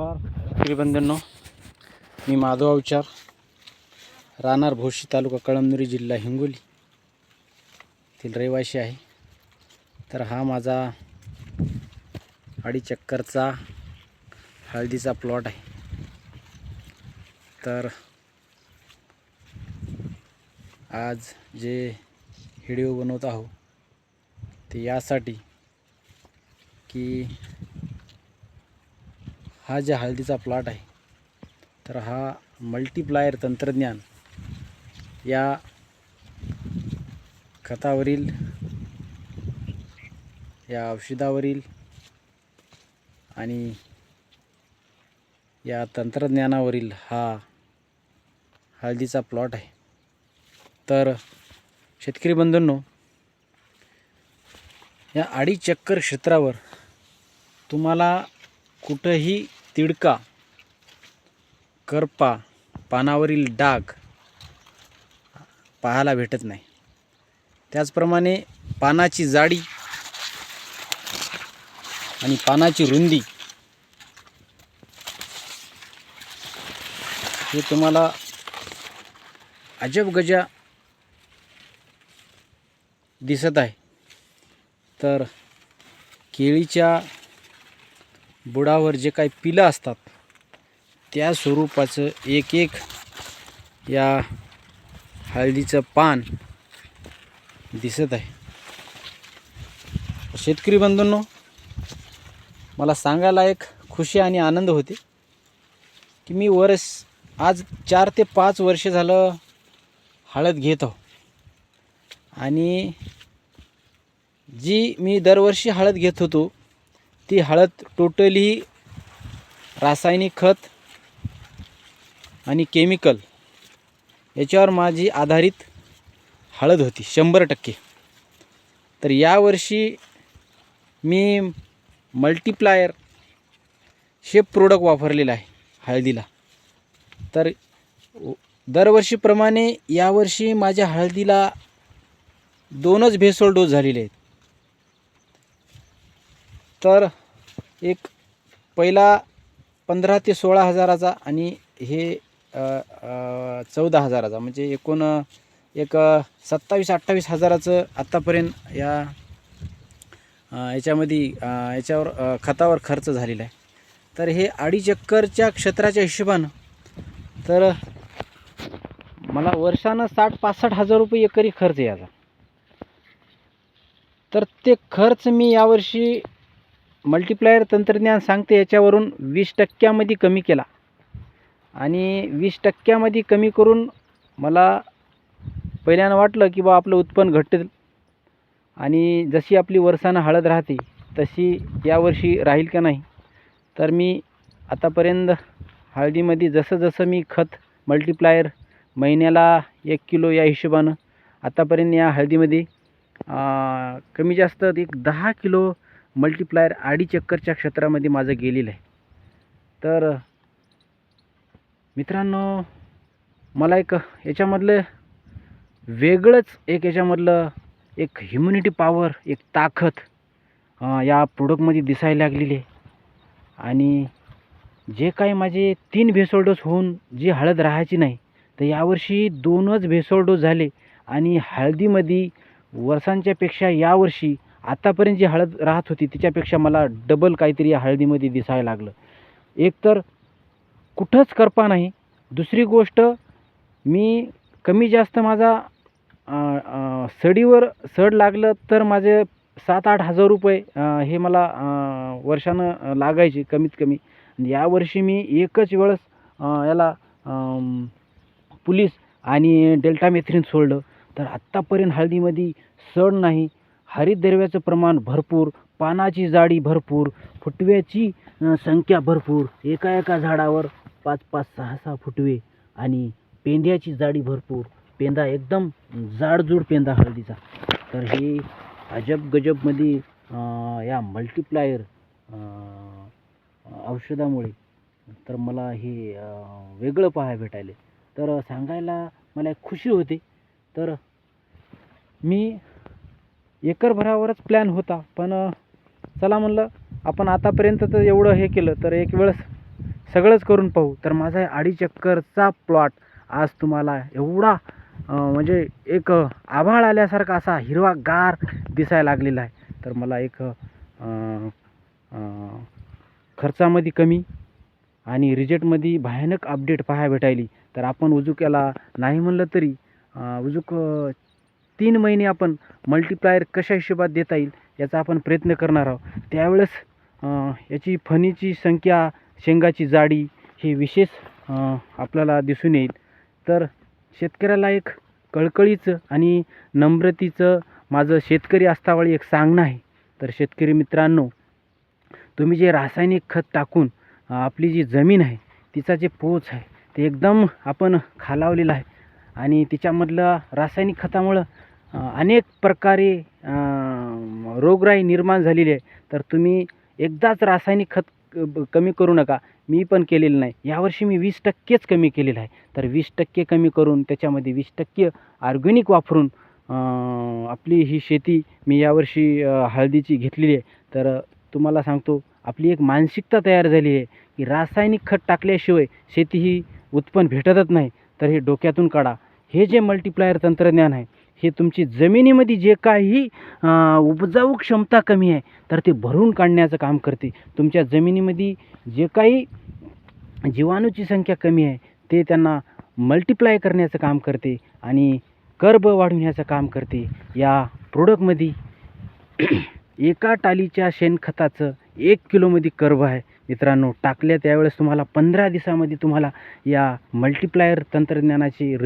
नमस्कार शेतकरी बंधूंनो, मी माधव अवचार, राहणार भोशी, तालुका कळमनुरी, जिल्हा हिंगोली येथील रहिवासी आहे. तर हा माझा 2.5 एकरचा हळदीचा प्लॉट आहे. तर आज जे व्हिडिओ बनवत आहो ते यासाठी की हा जो हळदीचा प्लॉट आहे तर हा मल्टीप्लायर तंत्रज्ञान या खतावरील, या औषधावरील आणि या तंत्रज्ञानावरील हा हळदीचा प्लॉट आहे. तर शेतकरी बंधूंनो, या 2.5 एकर क्षेत्रावर तुम्हाला कुठंही तिडका, करपा, पानावरील डाग पाहायला भेटत नाही. त्याचप्रमाणे पानाची जाडी आणि पानाची रुंदी हे तुम्हाला अजबगजा दिसत आहे. तर केळीच्या बुडावर जे काही पिलं असतात त्या स्वरूपाचं एक एक या हळदीचं पान दिसत आहे. शेतकरी बंधूंनो, मला सांगायला एक खुशी आणि आनंद होते की मी आज 4 ते 5 वर्ष झालं हळद घेत आहो. आणि जी मी दरवर्षी हळद घेत होतो ती हळद टोटली रासायनिक खत आणि केमिकल याच्यावर माझी आधारित हळद होती 100%. तर यावर्षी मी मल्टीप्लायर हे प्रोडक्ट वापरलेलं आहे हळदीला. तर दरवर्षीप्रमाणे यावर्षी माझ्या हळदीला 2च भेसळ डोस झालेले आहेत. तर एक पहिला 15 ते 16 हजाराचा आणि हे 14 हजाराचा, म्हणजे एकूण एक 27-28 हजाराचं आत्तापर्यंत याच्यावर खतावर खर्च झालेला आहे. तर हे 2.5 एकरच्या क्षेत्राच्या हिशोबानं तर मला वर्षानं 60-65 हजार रुपये एकरी खर्च यायचा. तर ते खर्च मी यावर्षी मल्टीप्लायर तंत्रज्ञान सांगते याच्यावरून 20% कमी केला. आणि 20% कमी करून मला पहिल्यानं वाटलं की बा आपलं उत्पन्न घटेल आणि जशी आपली वर्षानं हळद राहते तशी यावर्षी राहील का नाही. तर मी आतापर्यंत हळदीमध्ये जसं मी खत मल्टीप्लायर महिन्याला 1 किलो या हिशोबानं आतापर्यंत या हळदीमध्ये कमी जास्त एक 10 किलो मल्टीप्लायर 2.5 एकरच्या क्षेत्रामध्ये माझं गेलेलं आहे. तर मित्रांनो, मला एक याच्यामधलं वेगळंच याच्यामधलं एक ह्युमिनिटी पॉवर, एक ताकद या प्रोडक्टमध्ये दिसायला लागलेली आहे. आणि जे काही माझे 3 भेसळ डोस होऊन जी हळद राहायची नाही तर यावर्षी 2च भेसळ डोस झाले. आणि हळदीमध्ये वर्षांच्यापेक्षा यावर्षी आतापर्यंत जी हळद राहत होती तिच्यापेक्षा मला डबल काहीतरी या हळदीमध्ये दिसायला लागलं. एक तर कुठंच करपा नाही. दुसरी गोष्ट, मी कमी जास्त माझा सडीवर सड लागलं तर माझे 7-8 हजार रुपये हे मला वर्षानं लागायचे कमीत कमी. यावर्षी मी एकच वेळेस याला पुलिस आणि डेल्टामेथ्रिन सोडलं तर आत्तापर्यंत हळदीमध्ये सड नाही. हरितद्रव्याचं प्रमाण भरपूर, पानाची जाडी भरपूर, फुटव्याची संख्या भरपूर, एका झाडावर 5-5, 6-6 फुटवे, आणि पेंद्याची जाडी भरपूर. पेंदा एकदम जाडजूड पेंदा हळदीचा. तर हे अजब गजबमध्ये या मल्टीप्लायर औषधामुळे तर मला हे वेगळं पाहायला भेटायले. तर सांगायला मला एक खुशी होते. तर मी एकरभरावरच प्लॅन होता, पण चला म्हणलं आपण आतापर्यंत तर एवढं हे केलं तर एक वेळेस सगळंच करून पाहू. तर माझा 2.5 एकरचा प्लॉट आज तुम्हाला एवढा म्हणजे एक आभाळ आल्यासारखा असा हिरवागार दिसायला लागलेला आहे. तर मला एक खर्चामध्ये कमी आणि रिजेक्टमध्ये भयानक अपडेट पाहायला भेटायली. तर आपण उजूक्याला नाही म्हणलं तरी उजूक 3 महिने आपण मल्टिप्लायर कशा हिशोबात देता येईल याचा आपण प्रयत्न करणार आहोत. त्यावेळेस याची फणीची संख्या, शेंगाची जाडी हे विशेष आपल्याला दिसून येईल. तर शेतकऱ्याला एक कळकळीचं आणि नम्रतेचं माझं शेतकरी असतावेळी एक सांगणं आहे. तर शेतकरी मित्रांनो, तुम्ही जे रासायनिक खत टाकून आपली जी जमीन आहे तिचा जे पोच आहे ते एकदम आपण खालावलेला आहे आणि तिच्यामधलं रासायनिक खतामुळं अनेक प्रकारे रोगराई निर्माण झालेली आहे. तर तुम्ही एकदाच रासायनिक खत कमी करू नका. मी पण केलेलं नाही. यावर्षी मी 20%च कमी केलेलं आहे. तर 20% कमी करून त्याच्यामध्ये 20% ऑर्गॅनिक वापरून आपली ही शेती मी यावर्षी हळदीची घेतलेली आहे. तर तुम्हाला सांगतो, आपली एक मानसिकता तयार झाली आहे की रासायनिक खत टाकल्याशिवाय शेती ही उत्पन्न भेटतच नाही. तर हे डोक्यातून काढा. हे जे मल्टिप्लायर तंत्रज्ञान आहे हे तुमची जमिनीमध्ये जे काही उपजाऊ क्षमता कमी आहे तर ते भरून काढण्याचं काम करते. तुमच्या जमिनीमध्ये जे काही जीवाणूची संख्या कमी आहे ते त्यांना मल्टिप्लाय करण्याचं काम करते आणि कर्ब वाढवण्याचं काम करते. या प्रोडक्टमध्ये एका टालीच्या शेणखताचं 1 किलोमध्ये कर्ब आहे. मित्रांनो, टाकल्या त्यावेळेस तुम्हाला 15 दिवसामध्ये तुम्हाला या मल्टिप्लायर तंत्रज्ञानाची